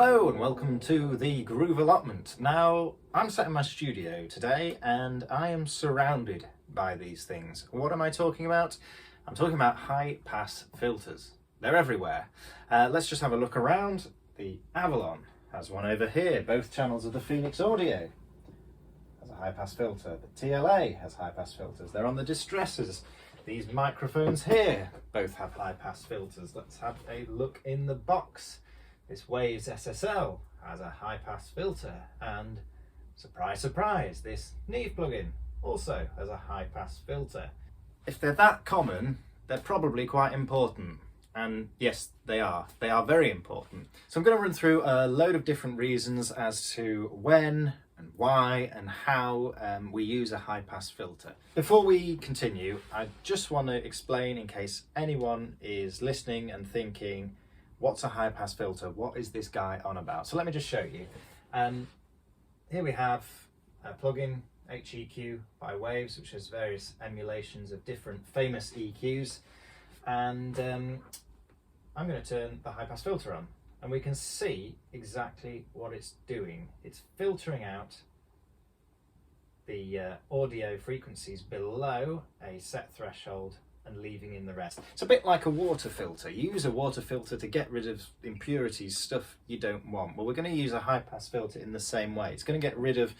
Hello and welcome to the Groove Allotment. Now, I'm sat in my studio today and I am surrounded by these things. What am I talking about? I'm talking about high pass filters. They're everywhere. Let's just have a look around. The Avalon has one over here. Both channels of the Phoenix Audio has a high pass filter. The TLA has high pass filters. They're on the Distressors. These microphones here both have high pass filters. Let's have a look in the box. This Waves SSL has a high pass filter, and surprise surprise, this Neve plugin also has a high pass filter. If they're that common, they're probably quite important, and yes, they are very important. So I'm going to run through a load of different reasons as to when and why and how we use a high pass filter. Before we continue, I just want to explain, in case anyone is listening and thinking, what's a high pass filter? What is this guy on about? So let me just show you. Here we have a plugin, HEQ by Waves, which has various emulations of different famous EQs. And I'm going to turn the high pass filter on, and we can see exactly what it's doing. It's filtering out the audio frequencies below a set threshold and leaving in the rest. It's a bit like a water filter. You use a water filter to get rid of impurities, stuff you don't want. Well, we're going to use a high pass filter in the same way. It's going to get rid of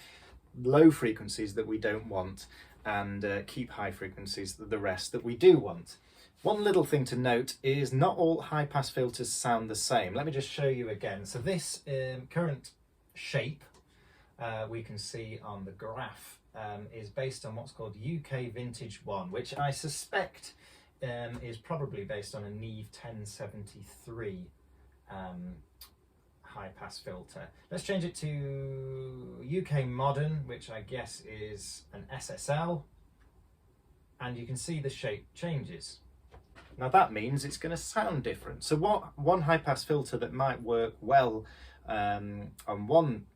low frequencies that we don't want and keep high frequencies, the rest that we do want. One little thing to note is not all high pass filters sound the same. Let me just show you again. So this current shape we can see on the graph is based on what's called UK Vintage 1, which I suspect is probably based on a Neve 1073 high pass filter. Let's change it to UK Modern, which I guess is an SSL, and you can see the shape changes. Now that means it's going to sound different. So what one high pass filter that might work well on one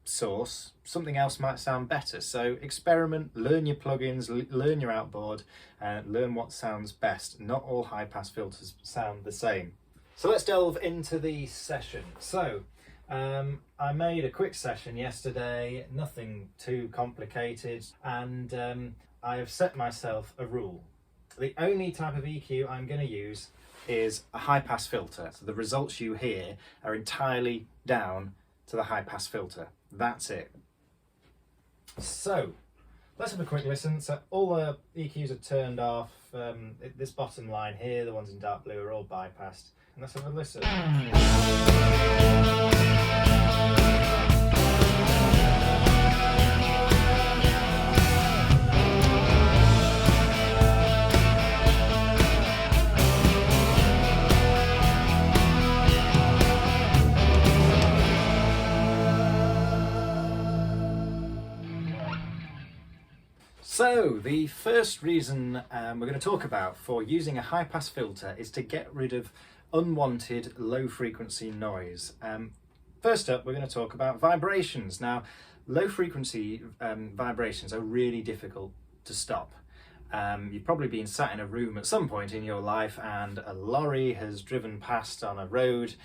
source, something else might sound better. So experiment, learn your plugins, learn your outboard, and learn what sounds best. Not all high pass filters sound the same. So let's delve into the session. So I made a quick session yesterday, nothing too complicated, and I have set myself a rule. The only type of EQ I'm going to use is a high pass filter. So the results you hear are entirely down to the high pass filter. That's it. So let's have a quick listen. So all the EQs are turned off. This bottom line here, the ones in dark blue, are all bypassed. And let's have a listen. So the first reason we're going to talk about for using a high pass filter is to get rid of unwanted low frequency noise. First up, we're going to talk about vibrations. Now, low frequency vibrations are really difficult to stop. You've probably been sat in a room at some point in your life and a lorry has driven past on a road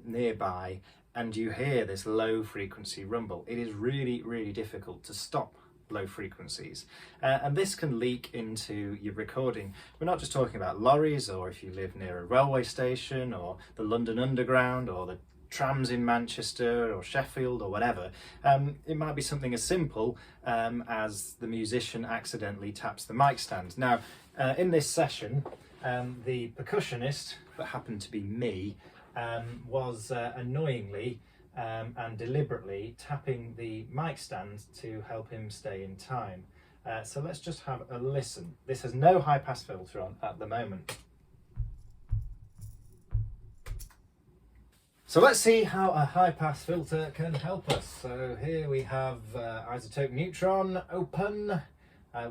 nearby, and you hear this low frequency rumble. It is really, really difficult to stop low frequencies, and this can leak into your recording. We're not just talking about lorries, or if you live near a railway station, or the London Underground, or the trams in Manchester or Sheffield or whatever. It might be something as simple as the musician accidentally taps the mic stand. Now in this session, the percussionist, that happened to be me, was annoyingly and deliberately tapping the mic stand to help him stay in time. So let's just have a listen. This has no high pass filter on at the moment. So let's see how a high pass filter can help us. So here we have isotope neutron open,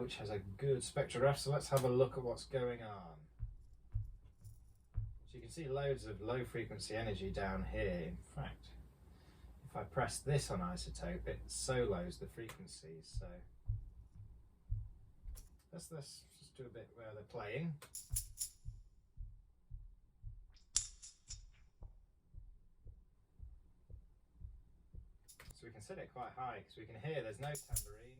which has a good spectrograph. So let's have a look at what's going on. So you can see loads of low frequency energy down here. In fact, if I press this on isotope, it solos the frequencies. So let's just do a bit where they're playing. set it quite high because we can hear there's no tambourine.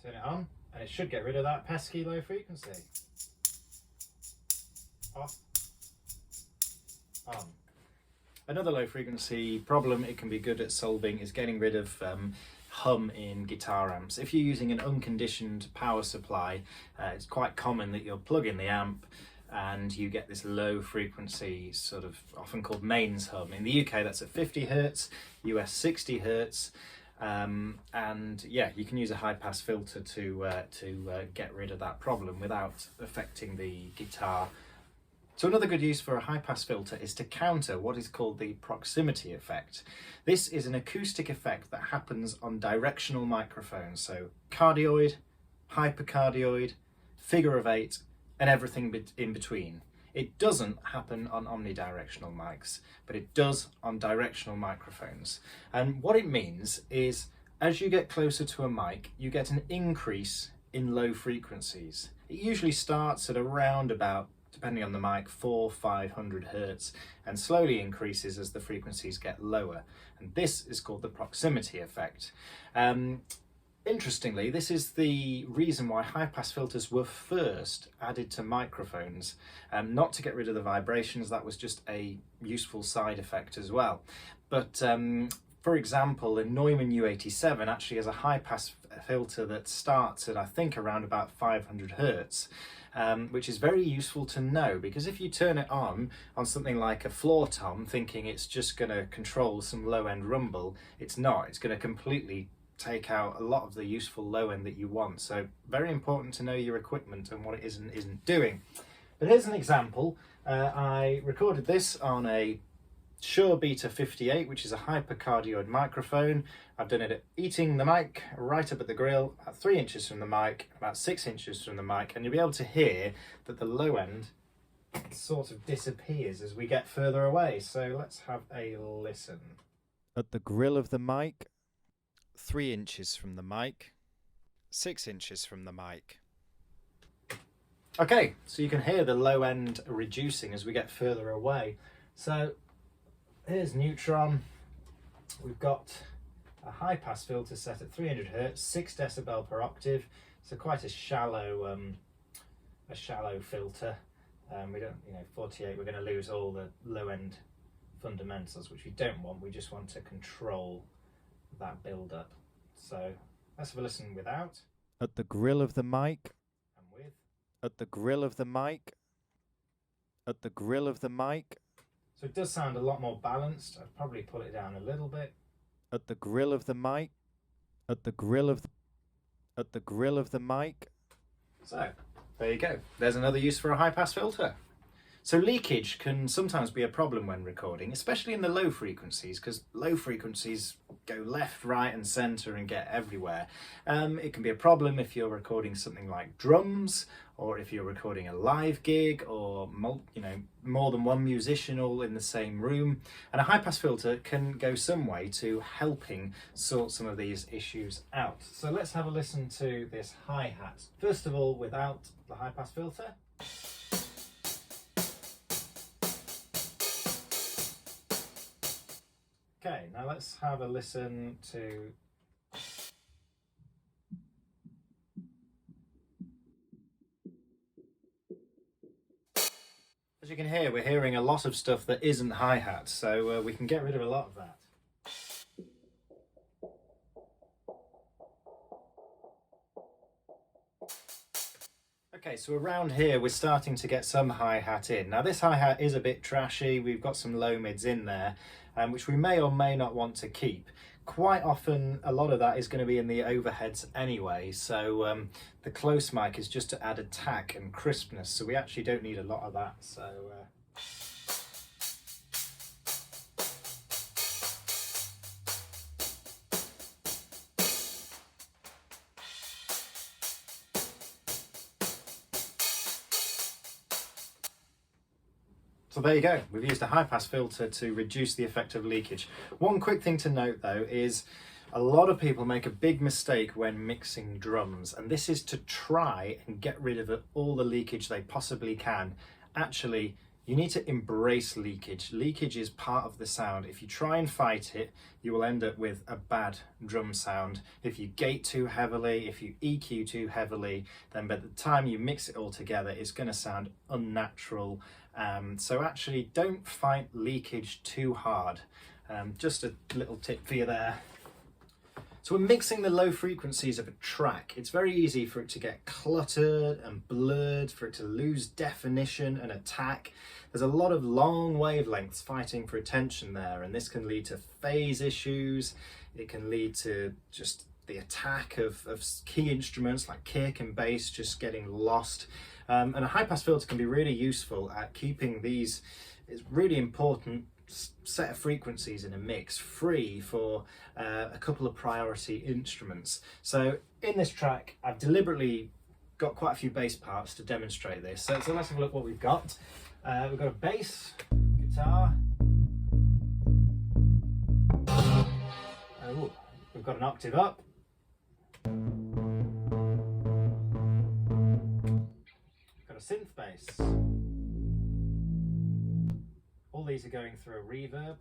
Turn it on and it should get rid of that pesky low frequency. Off, on. Another low frequency problem it can be good at solving is getting rid of hum in guitar amps. If you're using an unconditioned power supply, it's quite common that you'll plug in the amp and you get this low frequency, sort of often called mains hum. In the UK that's at 50 Hertz, US 60 Hertz. And yeah, you can use a high pass filter to get rid of that problem without affecting the guitar. So another good use for a high pass filter is to counter what is called the proximity effect. This is an acoustic effect that happens on directional microphones, so cardioid, hypercardioid, figure of 8 and everything in between. It doesn't happen on omnidirectional mics, but it does on directional microphones. And what it means is, as you get closer to a mic, you get an increase in low frequencies. It usually starts at around about, depending on the mic, 400-500 Hertz, and slowly increases as the frequencies get lower. And this is called the proximity effect. Interestingly, this is the reason why high-pass filters were first added to microphones, not to get rid of the vibrations. That was just a useful side effect as well. But for example, the Neumann U87 actually has a high-pass filter that starts at, I think, around about 500 Hertz, which is very useful to know, because if you turn it on something like a floor tom, thinking it's just going to control some low-end rumble, it's not. It's going to completely take out a lot of the useful low end that you want. So very important to know your equipment and what it is and isn't doing. But here's an example. I recorded this on a Shure Beta 58, which is a hypercardioid microphone. I've done it at eating the mic right up at the grill, at 3 inches from the mic, about 6 inches from the mic, and you'll be able to hear that the low end sort of disappears as we get further away. So let's have a listen. At the grill of the mic, 3 inches from the mic, 6 inches from the mic. Okay, so you can hear the low end reducing as we get further away. So here's neutron. We've got a high pass filter set at 300 Hertz, 6 decibel per octave. So quite a shallow filter. We don't, 48. We're going to lose all the low end fundamentals, which we don't want. We just want to control that build up. So let's have a listen without. At the grill of the mic. And with. At the grill of the mic. At the grill of the mic. So it does sound a lot more balanced. I'd probably pull it down a little bit. At the grill of the mic. At the grill of the mic. So there you go. There's another use for a high pass filter. So leakage can sometimes be a problem when recording, especially in the low frequencies, because low frequencies go left, right and centre and get everywhere. It can be a problem if you're recording something like drums, or if you're recording a live gig, or more than one musician all in the same room. And a high pass filter can go some way to helping sort some of these issues out. So let's have a listen to this hi-hat. First of all, without the high pass filter. Okay, now let's have a listen to. As you can hear, we're hearing a lot of stuff that isn't hi-hat, so we can get rid of a lot of that. Okay, so around here we're starting to get some hi-hat in. Now this hi-hat is a bit trashy. We've got some low mids in there, which we may or may not want to keep. Quite often a lot of that is going to be in the overheads anyway, so the close mic is just to add attack and crispness, so we actually don't need a lot of that. So So there you go, we've used a high pass filter to reduce the effect of leakage. One quick thing to note though is a lot of people make a big mistake when mixing drums, and this is to try and get rid of all the leakage they possibly can. Actually, You need to embrace leakage. Leakage is part of the sound. If you try and fight it, you will end up with a bad drum sound. If you gate too heavily, if you EQ too heavily, then by the time you mix it all together, it's going to sound unnatural. So actually don't fight leakage too hard. Just a little tip for you there. So we're mixing the low frequencies of a track. It's very easy for it to get cluttered and blurred, for it to lose definition and attack. There's a lot of long wavelengths fighting for attention there, and this can lead to phase issues. It can lead to just the attack of key instruments like kick and bass just getting lost. And a high pass filter can be really useful at keeping these, it's really important, set of frequencies in a mix free for a couple of priority instruments. So in this track I've deliberately got quite a few bass parts to demonstrate this. So let's have a look what we've got. We've got a bass, guitar, we've got an octave up, we've got a synth bass. All these are going through a reverb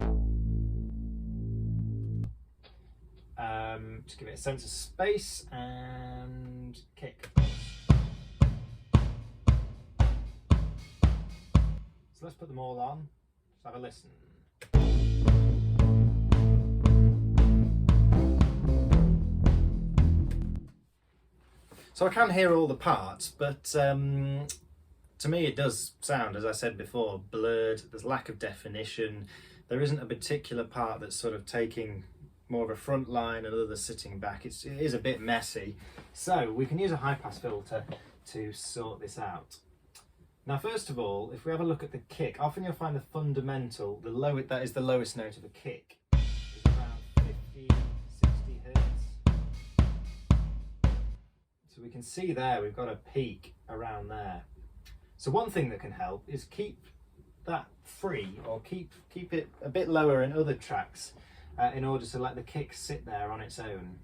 to give it a sense of space, and kick. So let's put them all on. Let's have a listen. So I can hear all the parts, but to me it does sound, as I said before, blurred. There's lack of definition. There isn't a particular part that's sort of taking more of a front line and others sitting back. It is a bit messy. So we can use a high pass filter to sort this out. Now first of all, if we have a look at the kick, often you'll find the fundamental, that is the lowest note of a kick, is around 50, 60 hertz. So we can see there we've got a peak around there. So one thing that can help is keep that free, or keep it a bit lower in other tracks in order to let the kick sit there on its own.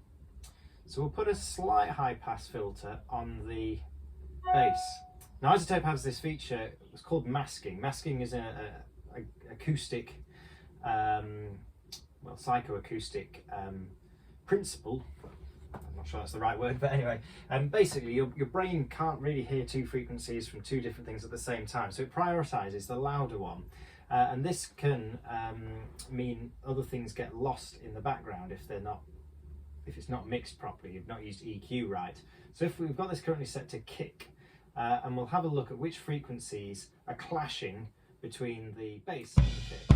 So we'll put a slight high pass filter on the bass. Now iZotope has this feature, it's called masking. Masking is a acoustic, psychoacoustic principle. I'm not sure that's the right word, but anyway, basically your brain can't really hear two frequencies from two different things at the same time, so it prioritizes the louder one, and this can mean other things get lost in the background if it's not mixed properly, you've not used EQ right. So if we've got this currently set to kick, and we'll have a look at which frequencies are clashing between the bass and the kick.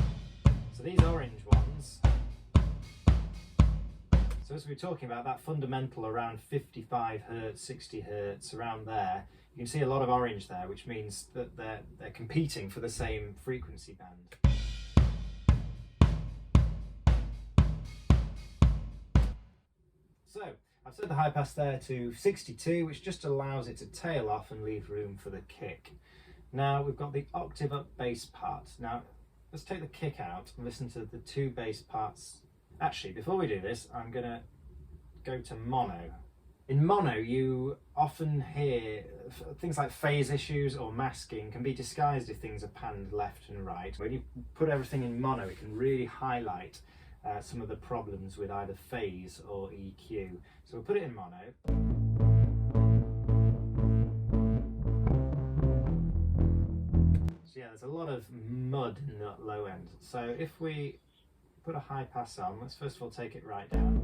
So these orange ones, so as we were talking about, that fundamental around 55 hertz, 60 hertz, around there, you can see a lot of orange there, which means that they're competing for the same frequency band. So I've set the high pass there to 62, which just allows it to tail off and leave room for the kick. Now we've got the octave up bass part. Now let's take the kick out and listen to the two bass parts. Actually, before we do this, I'm going to go to mono. In mono, you often hear things like phase issues or masking can be disguised if things are panned left and right. When you put everything in mono, it can really highlight some of the problems with either phase or EQ. So we'll put it in mono. So yeah, there's a lot of mud in that low end. So if we put a high pass on, let's first of all take it right down.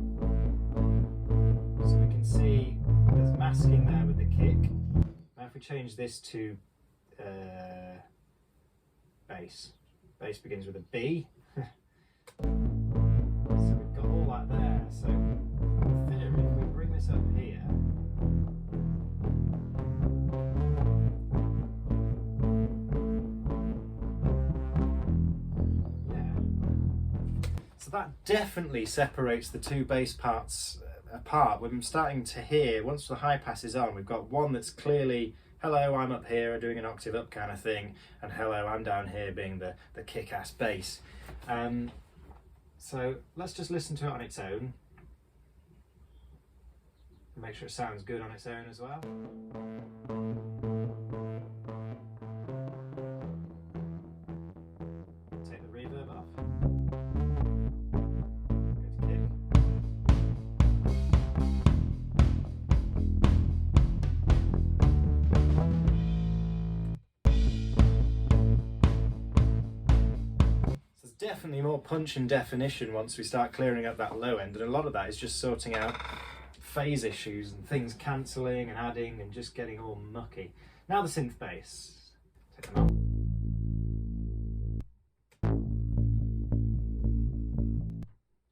So we can see there's masking there with the kick. Now if we change this to bass. Bass begins with a B. So we've got all that there. So in theory, if we bring this up here, so that definitely separates the two bass parts apart. We're starting to hear, once the high pass is on, we've got one that's clearly, hello, I'm up here doing an octave up kind of thing, and hello, I'm down here being the kick-ass bass. So let's just listen to it on its own. Make sure it sounds good on its own as well. definitely more punch and definition once we start clearing up that low end, and a lot of that is just sorting out phase issues and things cancelling and adding and just getting all mucky. Now the synth bass. Take them off.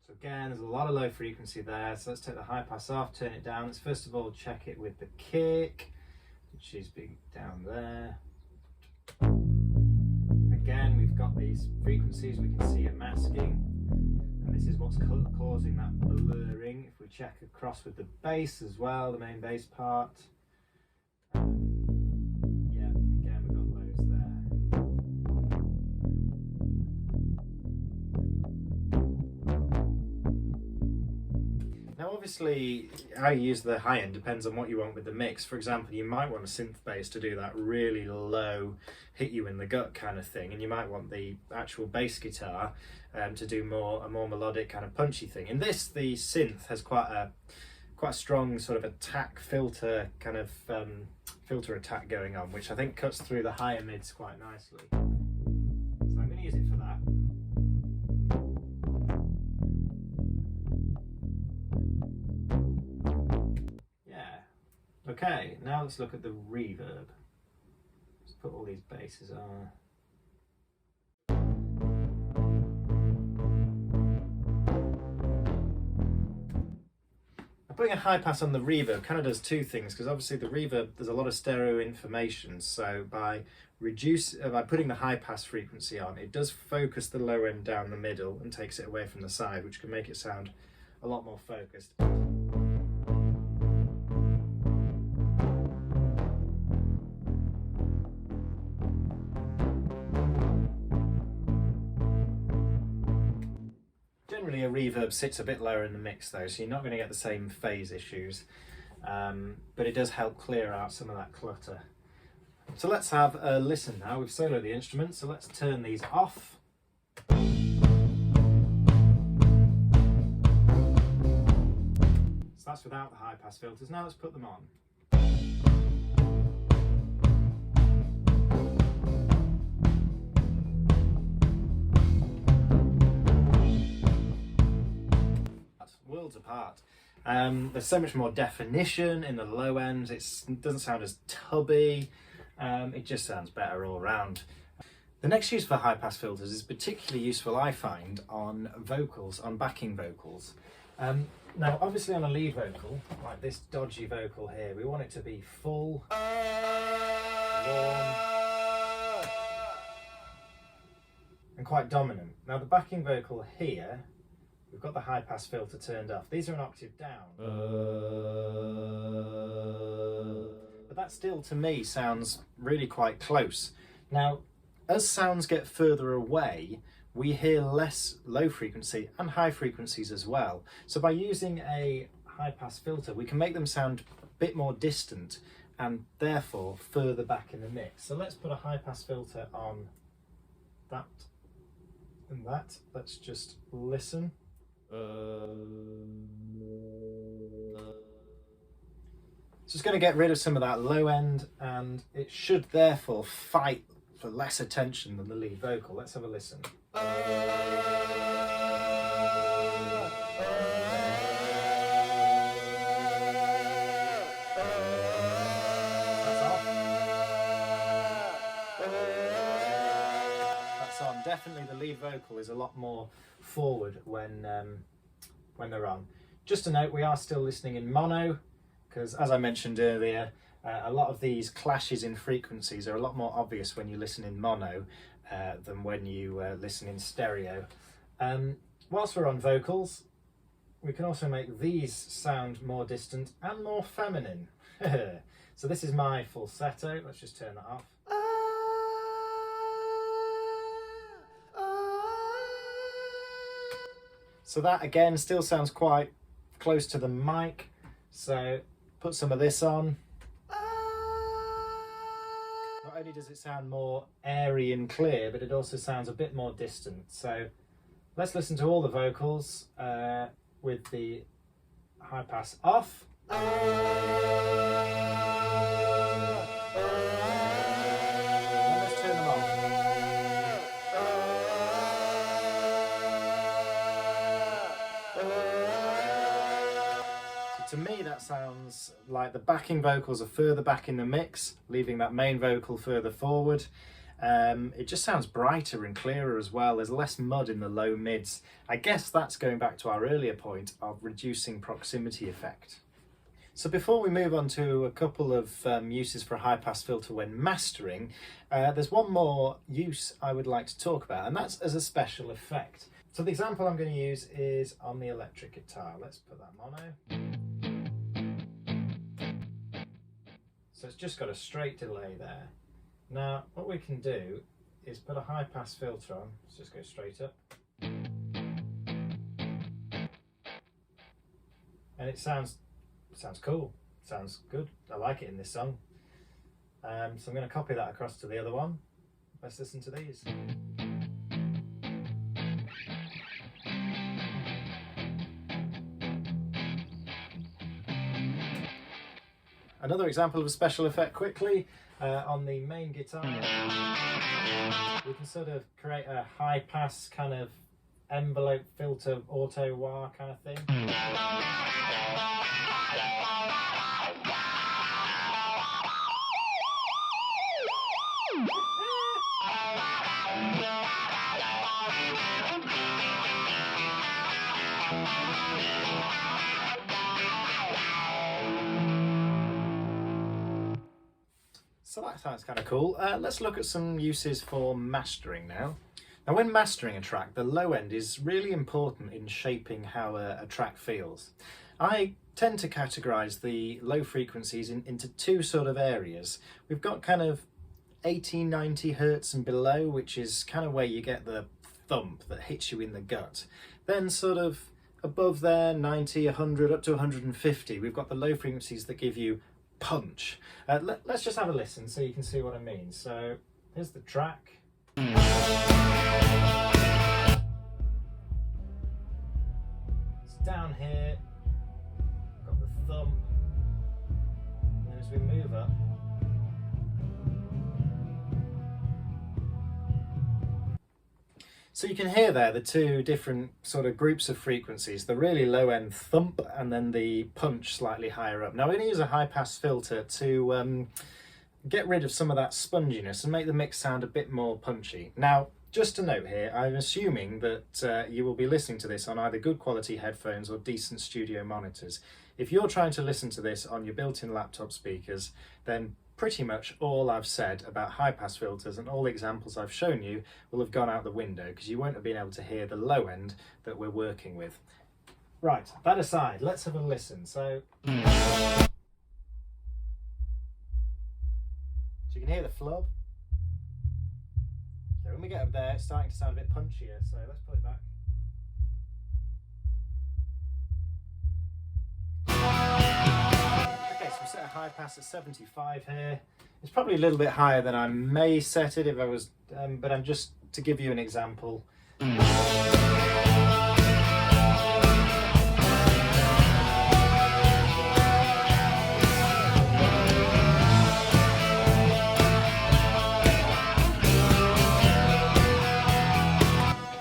So again, there's a lot of low frequency there, so let's take the high pass off, turn it down. Let's first of all check it with the kick, which is big down there. Again, we've got these frequencies, we can see it masking, and this is what's causing that blurring. If we check across with the bass as well, the main bass part, yeah, again we've got lows there. Now obviously how you use the high end depends on what you want with the mix. For example, you might want a synth bass to do that really low, hit you in the gut kind of thing, and you might want the actual bass guitar to do a more melodic kind of punchy thing. In this, the synth has quite a strong sort of attack filter kind of filter attack going on, which I think cuts through the higher mids quite nicely. So I'm going to use it for that. Okay, now let's look at the reverb. Let's put all these basses on. Putting a high pass on the reverb kind of does two things, because obviously the reverb, there's a lot of stereo information, so by putting the high pass frequency on, it does focus the low end down the middle and takes it away from the side, which can make it sound a lot more focused. Generally a reverb sits a bit lower in the mix though, so you're not going to get the same phase issues, but it does help clear out some of that clutter. So let's have a listen now. We've soloed the instrument, so let's turn these off. So that's without the high pass filters. Now let's put them on. Worlds apart. There's so much more definition in the low ends. It doesn't sound as tubby. It just sounds better all around. The next use for high pass filters is particularly useful, I find, on vocals, on backing vocals. Now obviously on a lead vocal, like this dodgy vocal here, we want it to be full, warm, and quite dominant. Now the backing vocal here, we've got the high pass filter turned off. These are an octave down. But that still, to me, sounds really quite close. Now, as sounds get further away, we hear less low frequency and high frequencies as well. So by using a high pass filter, we can make them sound a bit more distant and therefore further back in the mix. So let's put a high pass filter on that and that. Let's just listen. So it's going to get rid of some of that low end, and it should therefore fight for less attention than the lead vocal. Let's have a listen. That's off. That's on. Definitely the lead vocal is a lot more forward when they're on. Just a note, we are still listening in mono, because as I mentioned earlier, a lot of these clashes in frequencies are a lot more obvious when you listen in mono than when you listen in stereo. Whilst we're on vocals, we can also make these sound more distant and more feminine. So this is my falsetto. Let's just turn that off. So that again still sounds quite close to the mic, so put some of this on. Not only does it sound more airy and clear, but it also sounds a bit more distant. So let's listen to all the vocals with the high pass off. me that sounds like the backing vocals are further back in the mix, leaving that main vocal further forward. It just sounds brighter and clearer as well. There's less mud in the low mids. I guess that's going back to our earlier point of reducing proximity effect. So before we move on to a couple of uses for a high pass filter when mastering, there's one more use I would like to talk about, and that's as a special effect. So the example I'm going to use is on the electric guitar. Let's put that mono. So it's just got a straight delay there. Now what we can do is put a high pass filter on. Let's just go straight up. And it sounds cool, sounds good. I like it in this song. So I'm going to copy that across to the other one. Let's listen to these. Another example of a special effect quickly, on the main guitar. We can sort of create a high pass kind of envelope filter auto wah kind of thing. So that sounds kind of cool. Let's look at some uses for mastering now. Now when mastering a track, the low end is really important in shaping how a track feels. I tend to categorise the low frequencies into two sort of areas. We've got kind of 80, 90 hertz and below, which is kind of where you get the thump that hits you in the gut. Then sort of above there, 90, 100, up to 150, we've got the low frequencies that give you punch. Let's just have a listen so you can see what I mean. So here's the track. It's down here, got the thump, and then as we move up, so you can hear there the two different sort of groups of frequencies, the really low end thump and then the punch slightly higher up. Now we're going to use a high pass filter to get rid of some of that sponginess and make the mix sound a bit more punchy. Now just to note here, I'm assuming that you will be listening to this on either good quality headphones or decent studio monitors. If you're trying to listen to this on your built-in laptop speakers, then pretty much all I've said about high pass filters and all the examples I've shown you will have gone out the window because you won't have been able to hear the low end that we're working with. Right, that aside, let's have a listen. So you can hear the flub. Okay, when we get up there, it's starting to sound a bit punchier, so let's put it back. Okay, so we set a high pass at 75 here. It's probably a little bit higher than I may set it if I was, but I'm just to give you an example.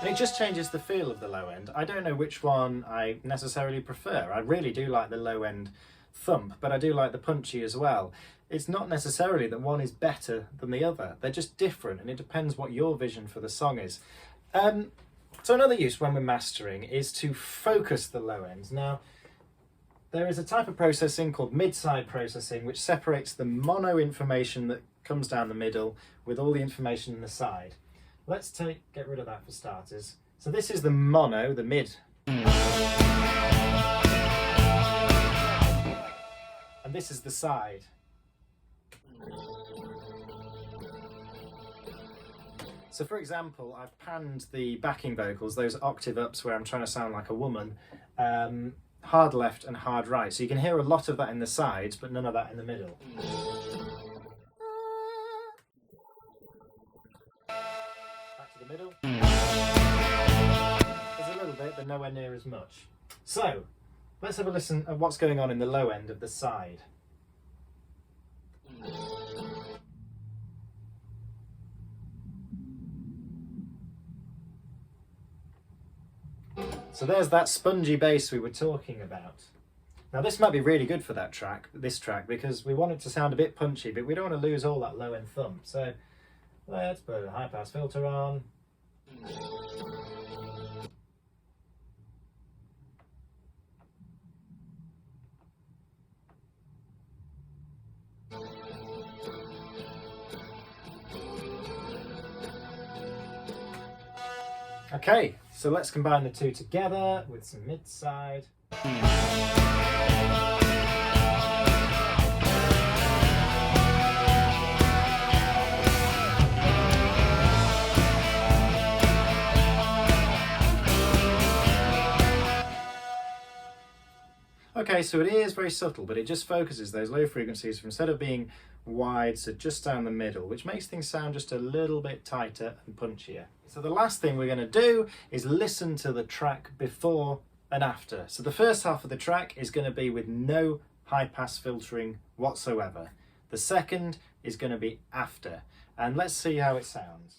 It just changes the feel of the low end. I don't know which one I necessarily prefer. I really do like the low end thump, but I do like the punchy as well. It's not necessarily that one is better than the other. They're just different, and it depends what your vision for the song is. So another use when we're mastering is to focus the low ends. Now, there is a type of processing called mid-side processing, which separates the mono information that comes down the middle with all the information in the side. Let's get rid of that for starters. So this is the mono, the mid. And this is the side. So for example, I've panned the backing vocals, those octave ups where I'm trying to sound like a woman, hard left and hard right. So you can hear a lot of that in the sides, but none of that in the middle. Middle. There's a little bit, but nowhere near as much. So let's have a listen at what's going on in the low end of the side. So there's that spongy bass we were talking about. Now this might be really good for this track, because we want it to sound a bit punchy, but we don't want to lose all that low end thump. So let's put a high pass filter on. Okay, so let's combine the two together with some mid-side. Okay, so it is very subtle, but it just focuses those low frequencies from, instead of being wide, so just down the middle, which makes things sound just a little bit tighter and punchier. So the last thing we're going to do is listen to the track before and after. So the first half of the track is going to be with no high pass filtering whatsoever. The second is going to be after, and let's see how it sounds.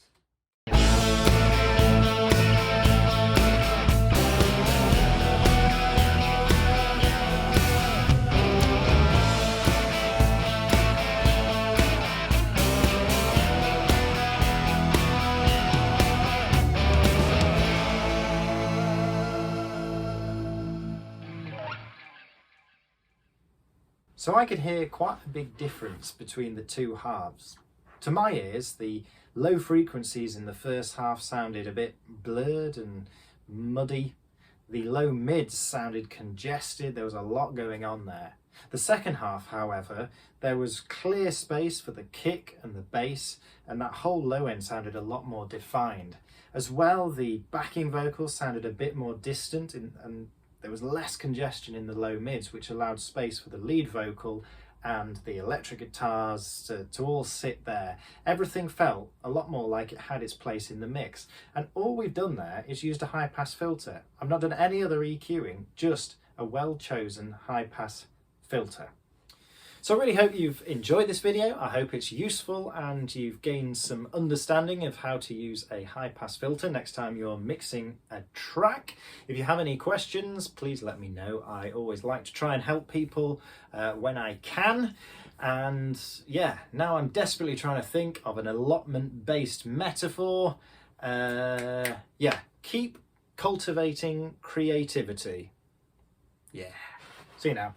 So I could hear quite a big difference between the two halves. To my ears, the low frequencies in the first half sounded a bit blurred and muddy. The low mids sounded congested, there was a lot going on there. The second half, however, there was clear space for the kick and the bass, and that whole low end sounded a lot more defined. As well, the backing vocals sounded a bit more distant, and there was less congestion in the low mids, which allowed space for the lead vocal and the electric guitars to all sit there. Everything felt a lot more like it had its place in the mix. And all we've done there is used a high pass filter. I've not done any other EQing, just a well-chosen high pass filter. So I really hope you've enjoyed this video. I hope it's useful and you've gained some understanding of how to use a high pass filter next time you're mixing a track. If you have any questions, please let me know. I always like to try and help people when I can. And yeah, now I'm desperately trying to think of an allotment-based metaphor. Yeah, keep cultivating creativity. Yeah. See you now.